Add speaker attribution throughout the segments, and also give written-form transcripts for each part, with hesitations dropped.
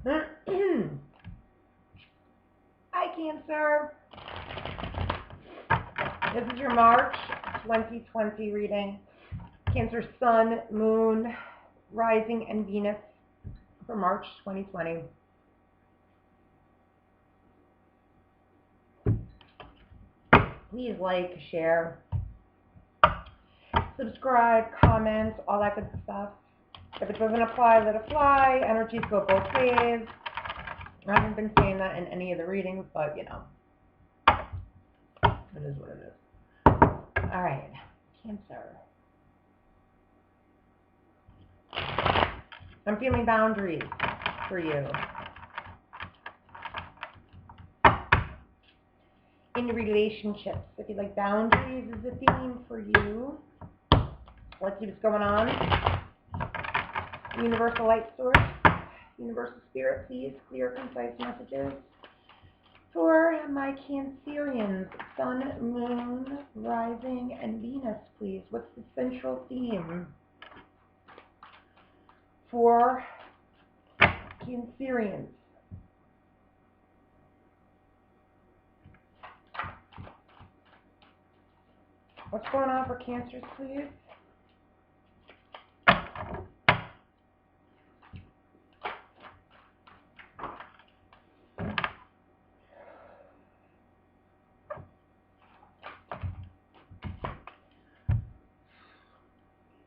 Speaker 1: Hi, Cancer. This is your March 2020 reading. Cancer Sun, Moon, Rising, and Venus for March 2020. Please like, share, subscribe, comment, all that good stuff. If it doesn't apply, let it fly. Energies go both ways. I haven't been saying that in any of the readings, but you know, it is what it is. All right, Cancer. I'm feeling boundaries for you. In relationships, I feel like boundaries is a theme for you. Let's see what's going on. Universal light source, universal spirit, please clear, concise messages for my Cancerians, Sun, Moon, Rising, and Venus, please. What's the central theme for Cancerians? What's going on for Cancers, please?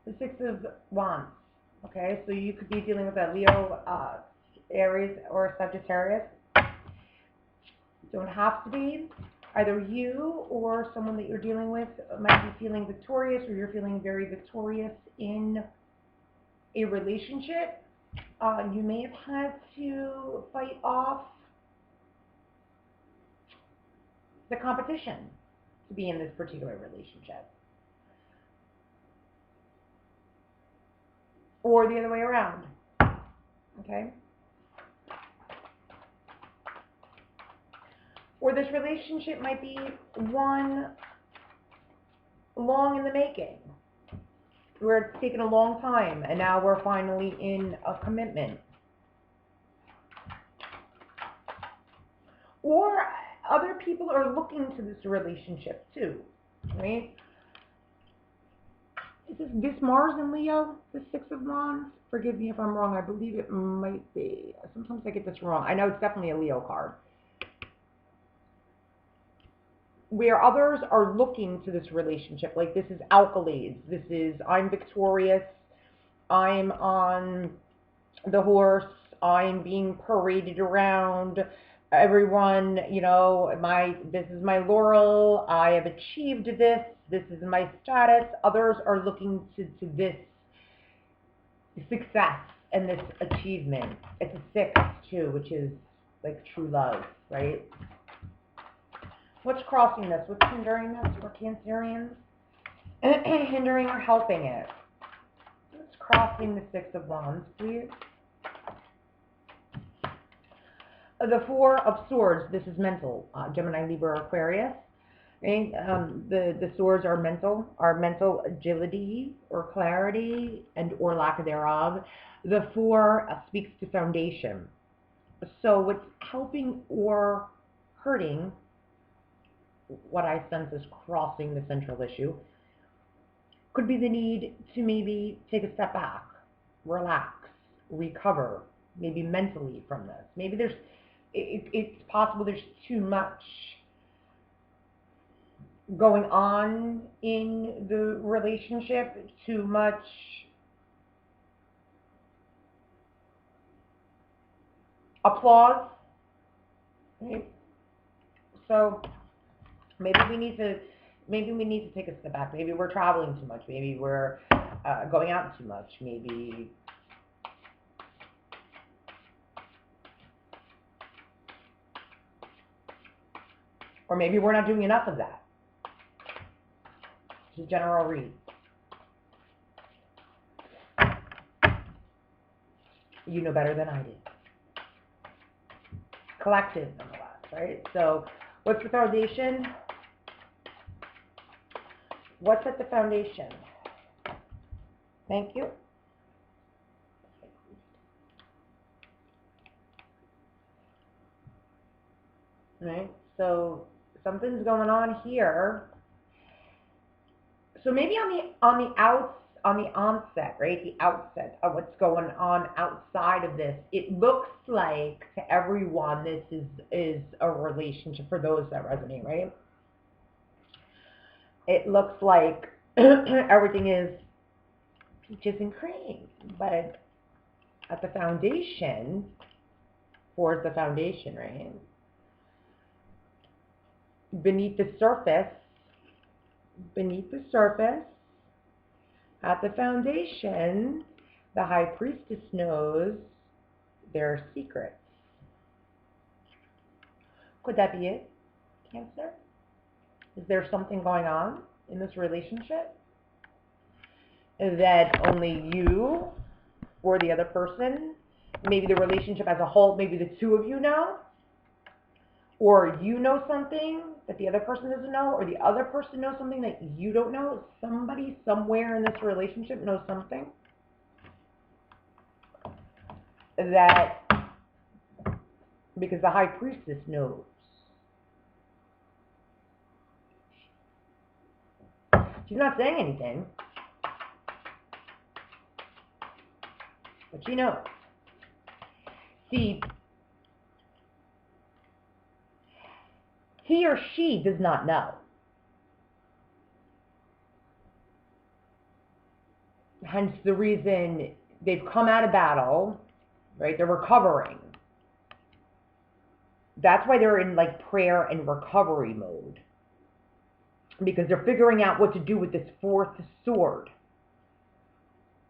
Speaker 1: The Six of Wands. Okay, so you could be dealing with a Leo, Aries, or Sagittarius. Don't have to be. Either you or someone that you're dealing with might be feeling victorious, or you're feeling very victorious in a relationship. You may have had to fight off the competition to be in this particular relationship. Or the other way around. Okay? Or this relationship might be one long in the making, where it's taken a long time, and now we're finally in a commitment. Or other people are looking to this relationship too, right? Is this Mars in Leo, the Six of Wands? Forgive me if I'm wrong. I believe it might be. Sometimes I get this wrong. I know it's definitely a Leo card. Where others are looking to this relationship, like this is accolades. This is, I'm victorious. I'm on the horse. I'm being paraded around. Everyone, you know, this is my laurel. I have achieved this. This is my status. Others are looking to this success and this achievement. It's a six too, which is like true love, right? What's crossing this? What's hindering this for Cancerians? Hindering or helping it? What's crossing the Six of Wands, please? The Four of Swords. This is mental. Gemini, Libra, Aquarius. Right? The swords are mental agility or clarity and or lack thereof. The Four speaks to foundation. So what's helping or hurting, what I sense is crossing the central issue, could be the need to maybe take a step back, relax, recover, maybe mentally from this. Maybe it's possible there's too much going on in the relationship, too much applause, right? So maybe we need to take a step back. Maybe we're traveling too much. Maybe we're going out too much. Maybe or maybe we're not doing enough of that. It's a general read. You know better than I do. Collective, nonetheless, right? So what's the foundation? What's at the foundation? Thank you. right? So something's going on here. So maybe on the onset, right? The outset of what's going on outside of this, it looks like to everyone this is a relationship for those that resonate, right? It looks like everything is peaches and cream, but at the foundation, for the foundation, right? Beneath the surface, at the foundation, the high priestess knows their secrets. Could that be it, Cancer? Is there something going on in this relationship that only you or the other person, maybe the relationship as a whole, maybe the two of you know, or you know something that the other person doesn't know, or the other person knows something that you don't know? Somebody somewhere in this relationship knows something that, because the high priestess knows. She's not saying anything, but she knows. See, he or she does not know. Hence the reason they've come out of battle, right? They're recovering. That's why they're in like prayer and recovery mode, because they're figuring out what to do with this fourth sword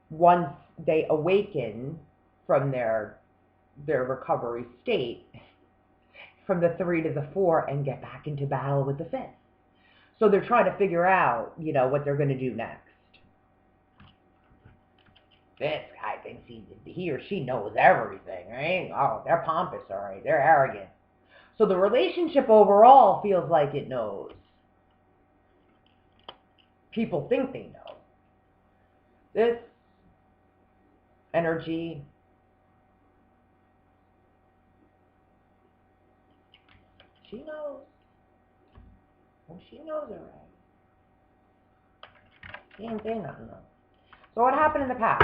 Speaker 1: once they awaken from their recovery state, from the 3 to the 4, and get back into battle with the 5th. So they're trying to figure out, what they're going to do next. This guy thinks he or she knows everything, right? Oh, they're pompous, all right. They're arrogant. So the relationship overall feels like it knows. People think they know. This energy, she knows. Well, she knows it right. She ain't saying nothing though. So what happened in the past?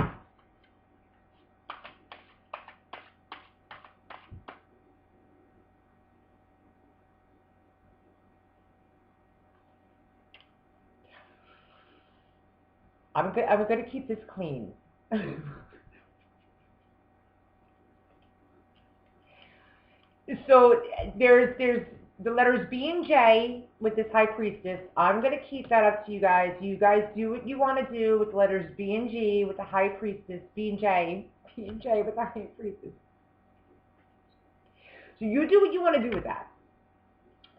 Speaker 1: I'm going to keep this clean. So there's the letters B and J with this high priestess. I'm going to keep that up to you guys. You guys do what you want to do with the letters B and G with the high priestess, B and J with the high priestess. So you do what you want to do with that.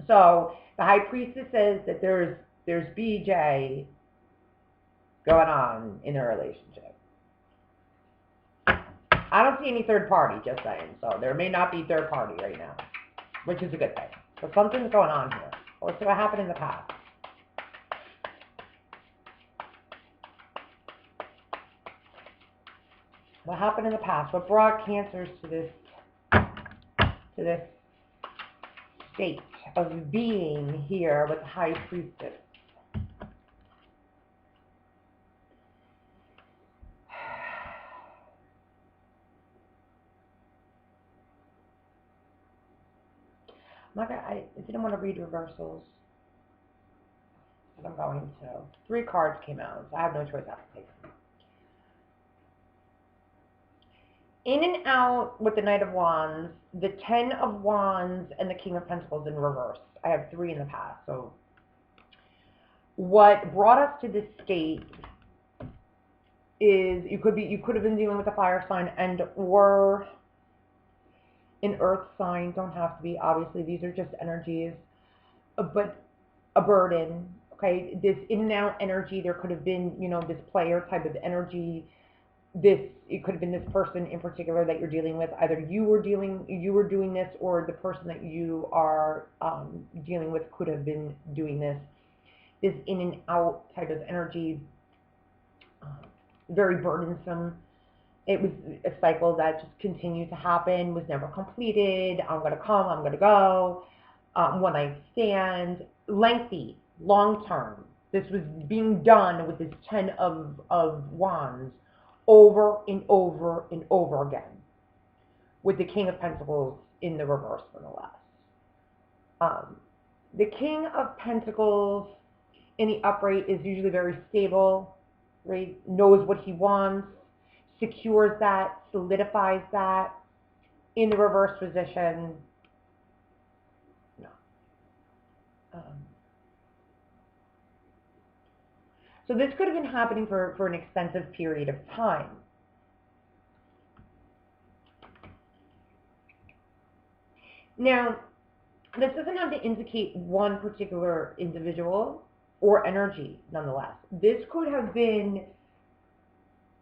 Speaker 1: So the high priestess says that there's BJ going on in their relationship. I don't see any third party, just saying. So there may not be third party right now, which is a good thing. But something's going on here. Let's see what happened in the past. What happened in the past? What brought Cancers to this state of being here with the high priestess? I didn't want to read reversals, but I'm going to. 3 cards came out, so I have no choice. I have to take them. In and out with the Knight of Wands, the 10 of Wands, and the King of Pentacles in reverse. I have 3 in the past. So what brought us to this state is you could have been dealing with a fire sign and or an earth sign. Don't have to be, obviously, these are just energies, but a burden. Okay, this in and out energy, there could have been, this player type of energy. It could have been this person in particular that you're dealing with. Either you were doing this, or the person that you are dealing with could have been doing this. This in and out type of energy, very burdensome. It was a cycle that just continued to happen, was never completed. I'm going to come, I'm going to go. one night stand, lengthy, long term. This was being done with this Ten of Wands over and over and over again, with the King of Pentacles in the reverse, nonetheless. The King of Pentacles in the upright is usually very stable, right? Knows what he wants, secures that, solidifies that. In the reverse position, no. So this could have been happening for an extensive period of time. Now, this doesn't have to indicate one particular individual or energy, nonetheless. This could have been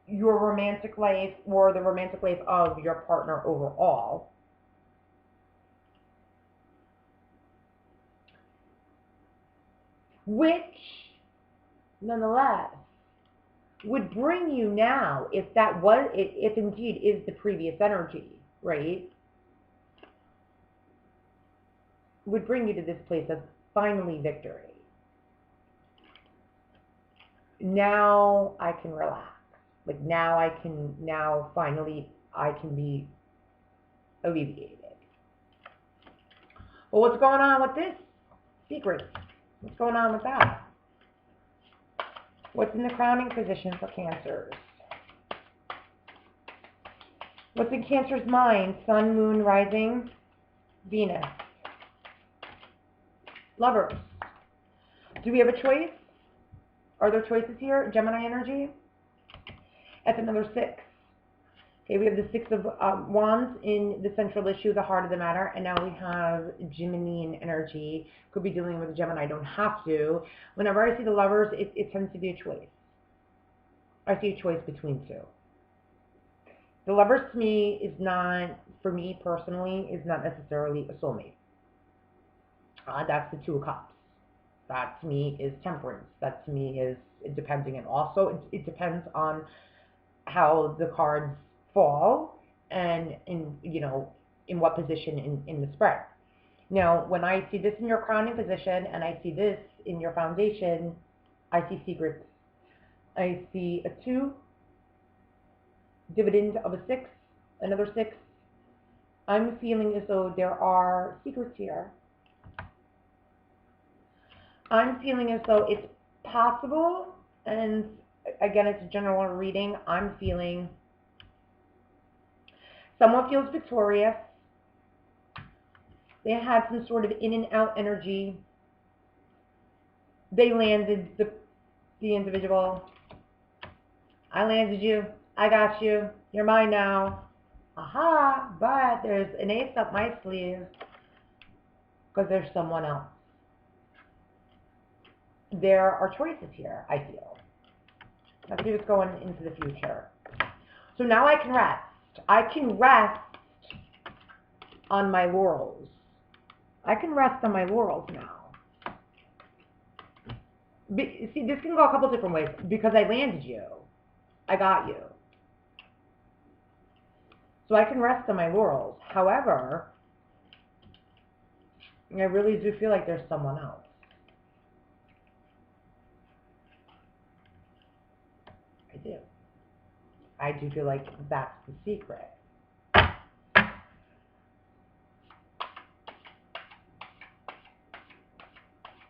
Speaker 1: your romantic life or the romantic life of your partner overall. Which, nonetheless, would bring you now, if that was, if indeed is the previous energy, right? Would bring you to this place of finally victory. Now I can relax. Like now finally I can be alleviated. Well, what's going on with this? Secret. What's going on with that? What's in the crowning position for Cancers? What's in Cancer's mind? Sun, Moon, Rising, Venus. Lovers. Do we have a choice? Are there choices here? Gemini energy? That's another 6. Okay, we have the 6 of Wands in the central issue, the heart of the matter, and now we have Geminian energy. Could be dealing with a Gemini, don't have to. Whenever I see the Lovers, it tends to be a choice. I see a choice between two. The Lovers to me is not, for me personally, is not necessarily a soulmate. That's the 2 of Cups. That to me is temperance. That to me is depending, and also it depends on how the cards fall and in what position in the spread. Now, when I see this in your crowning position and I see this in your foundation, I see secrets. I see a 2, dividend of a 6, another 6. I'm feeling as though there are secrets here. I'm feeling as though it's possible, and again, it's a general reading. I'm feeling someone feels victorious. They had some sort of in and out energy. They landed the individual. I landed you. I got you. You're mine now. Aha, but there's an ace up my sleeve because there's someone else. There are choices here, I feel. Let's see what's going into the future. So now I can rest. I can rest on my laurels. I can rest on my laurels now. See, this can go a couple different ways. Because I landed you. I got you. So I can rest on my laurels. However, I really do feel like there's someone else. I do. I do feel like that's the secret.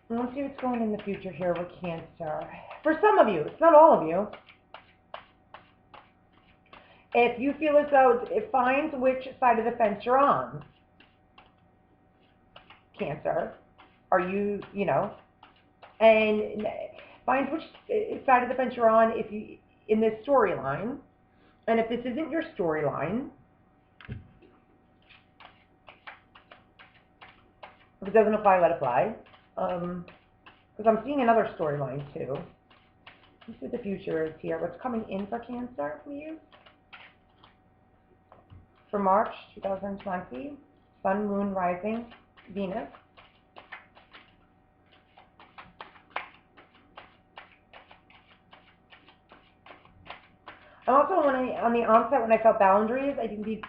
Speaker 1: Let's see what's going in the future here with Cancer. For some of you, it's not all of you. If you feel as though it finds which side of the fence you're on, Cancer, are you, and find which side of the fence you're on if you in this storyline. And if this isn't your storyline, if it doesn't apply, let it fly. Because I'm seeing another storyline too. Let's see what the future is here. What's coming in for Cancer, please? For March 2020, Sun, Moon, Rising, Venus. Also, on the onset, when I felt boundaries, I didn't be,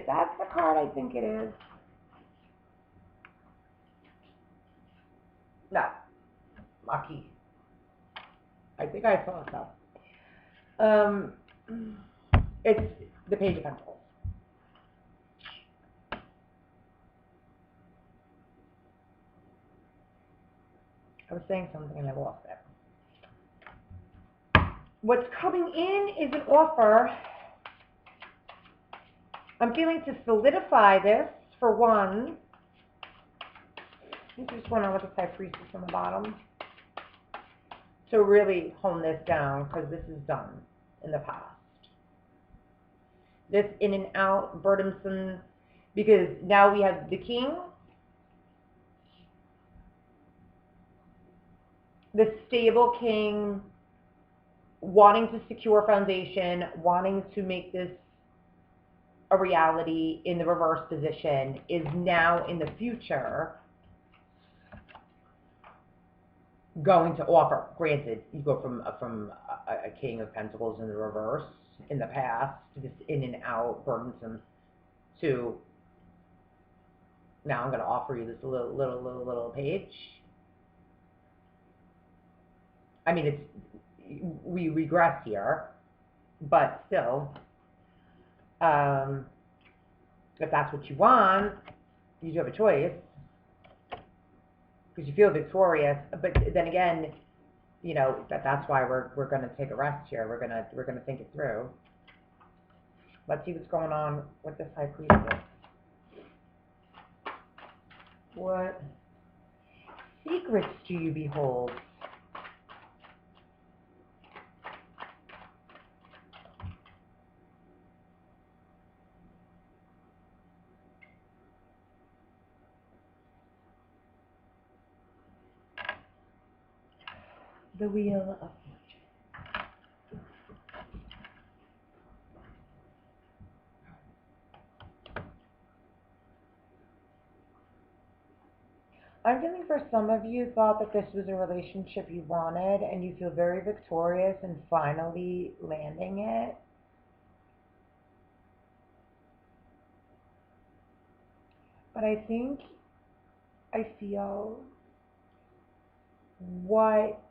Speaker 1: that's the card I think it is. No. Lucky. I think I saw stuff. It's the Page of Pentacles. I was saying something and I lost it. What's coming in is an offer. I'm feeling to solidify this for one. This is going on with the High Priestess on the bottom. To really hone this down, because this is done in the past. This in and out, burdensome, because now we have the King, the stable King, wanting to secure foundation, wanting to make this a reality in the reverse position, is now in the future going to offer. Granted, you go from a King of Pentacles in the reverse in the past, this in and out, burdensome, to now I'm going to offer you this little page. I mean, it's, we regress here, but still, if that's what you want, you do have a choice, because you feel victorious. But then again, you know, that's why we're going to take a rest here. We're gonna think it through. Let's see what's going on with this High Priestess. What secrets do you behold? The Wheel of Fortune. I'm feeling for some of you thought that this was a relationship you wanted, and you feel very victorious in finally landing it. But I feel what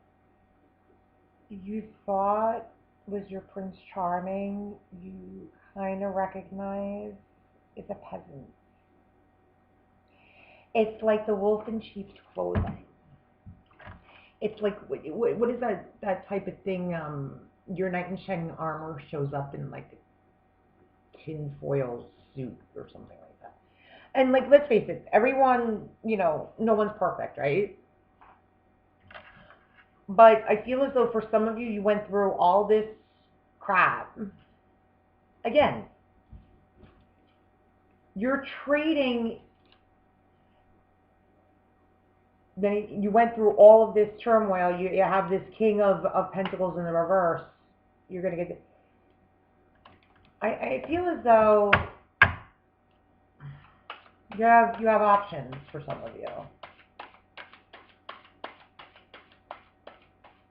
Speaker 1: you thought was your Prince Charming, you kind of recognize is a peasant. It's like the wolf in sheep's clothing. It's like, what is that type of thing? Your knight in shining armor shows up in like a tinfoil suit or something like that. And like, let's face it, everyone, you know, no one's perfect, right? But I feel as though for some of you, you went through all this crap. Again, you're trading. Then you went through all of this turmoil. You have this King of Pentacles in the reverse. You're going to get... I feel as though you have options for some of you.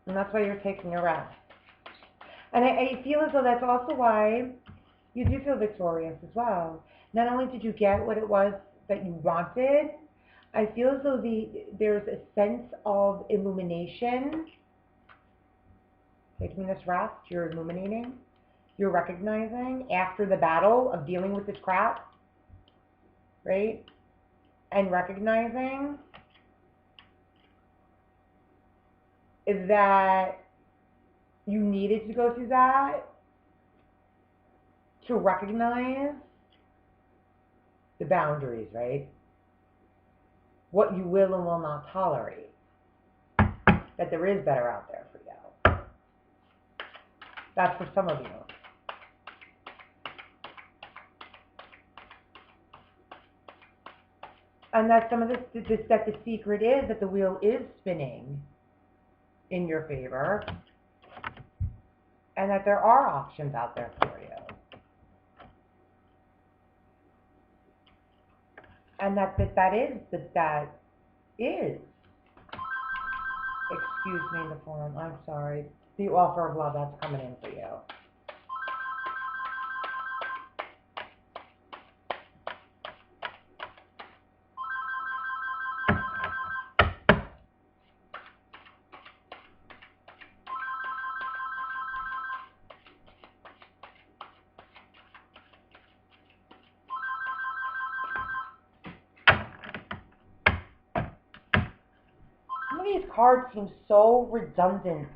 Speaker 1: And that's why you're taking a rest. And I feel as though that's also why you do feel victorious as well. Not only did you get what it was that you wanted, I feel as though there's a sense of illumination. Taking this rest, you're illuminating. You're recognizing after the battle of dealing with this crap, right? And recognizing is that you needed to go through that to recognize the boundaries, right? What you will and will not tolerate. That there is better out there for you. That's for some of you. And that some of this, that the secret is that the wheel is spinning in your favor, and that there are options out there for you. And that is, excuse me, the form, I'm sorry, the offer of love that's coming in for you. these cards seem so redundant.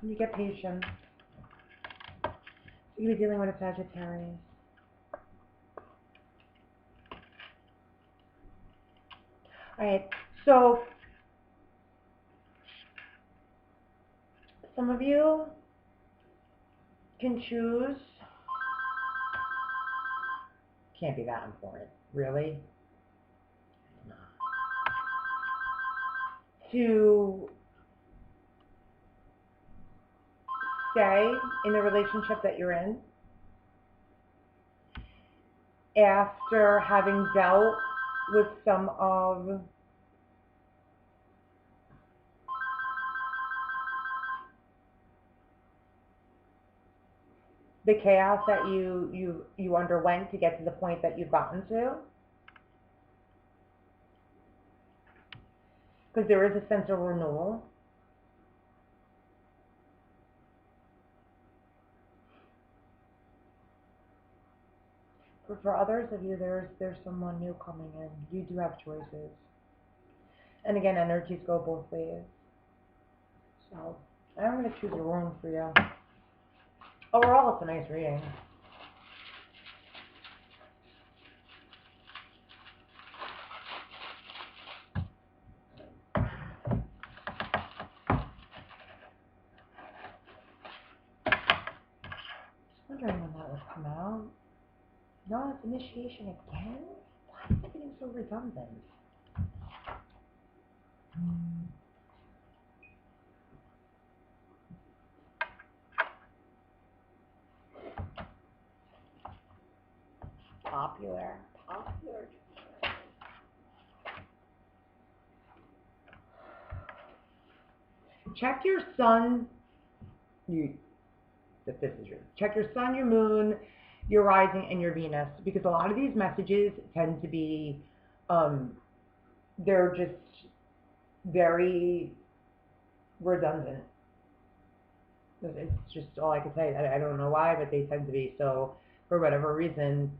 Speaker 1: You get patience. You're dealing with a Sagittarius. Alright, so some of you can choose. Can't be that important, really. To stay in the relationship that you're in after having dealt with some of the chaos that you underwent to get to the point that you've gotten to. Because there is a sense of renewal. But for others of you, there's someone new coming in. You do have choices. And again, energies go both ways. So I'm going to choose a rune for you. Overall, it's a nice reading. Just wondering when that would come out. No, it's initiation again? Why is it getting so redundant? Popular. Check your sun. If this is yours. Check your sun, your moon, your rising, and your Venus, because a lot of these messages tend to be, they're just very redundant. It's just all I can say. I don't know why, but they tend to be. So for whatever reason,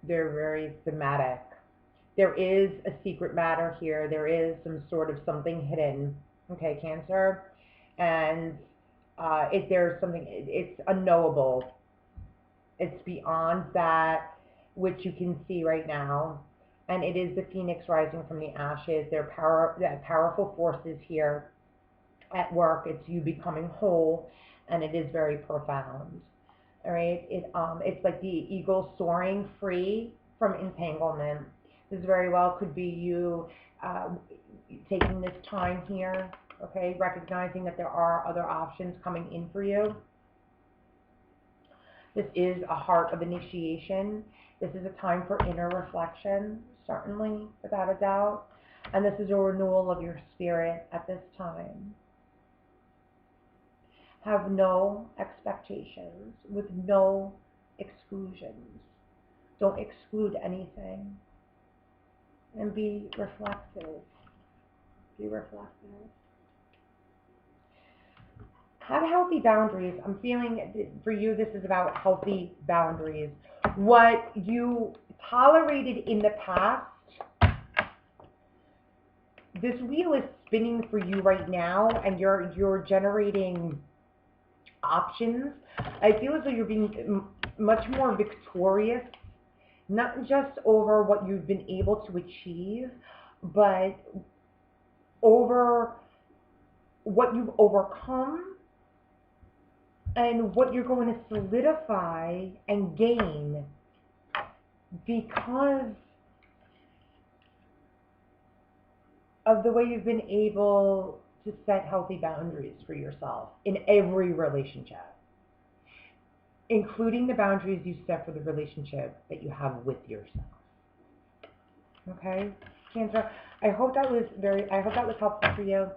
Speaker 1: they're very thematic. There is a secret matter here. There is some sort of something hidden. Okay, Cancer. And if there's something, it's unknowable. It's beyond that which you can see right now. And it is the phoenix rising from the ashes. There are powerful forces here at work. It's you becoming whole, and it is very profound. All right, it's like the eagle soaring free from entanglement. This very well could be you taking this time here, okay, recognizing that there are other options coming in for you. This is a heart of initiation. This is a time for inner reflection, certainly, without a doubt. And this is a renewal of your spirit at this time. Have no expectations with no exclusions. Don't exclude anything. And be reflective. Be reflective. Have healthy boundaries. I'm feeling for you this is about healthy boundaries. What you tolerated in the past, this wheel is spinning for you right now, and you're generating options. I feel as though you're being much more victorious, not just over what you've been able to achieve, but over what you've overcome and what you're going to solidify and gain because of the way you've been able to set healthy boundaries for yourself in every relationship, including the boundaries you set for the relationship that you have with yourself. Okay, Cancer, I hope that was helpful for you.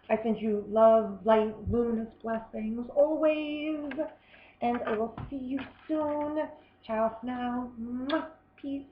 Speaker 1: I send you love, light, luminous blessings always, and I will see you soon. Ciao for now. Peace.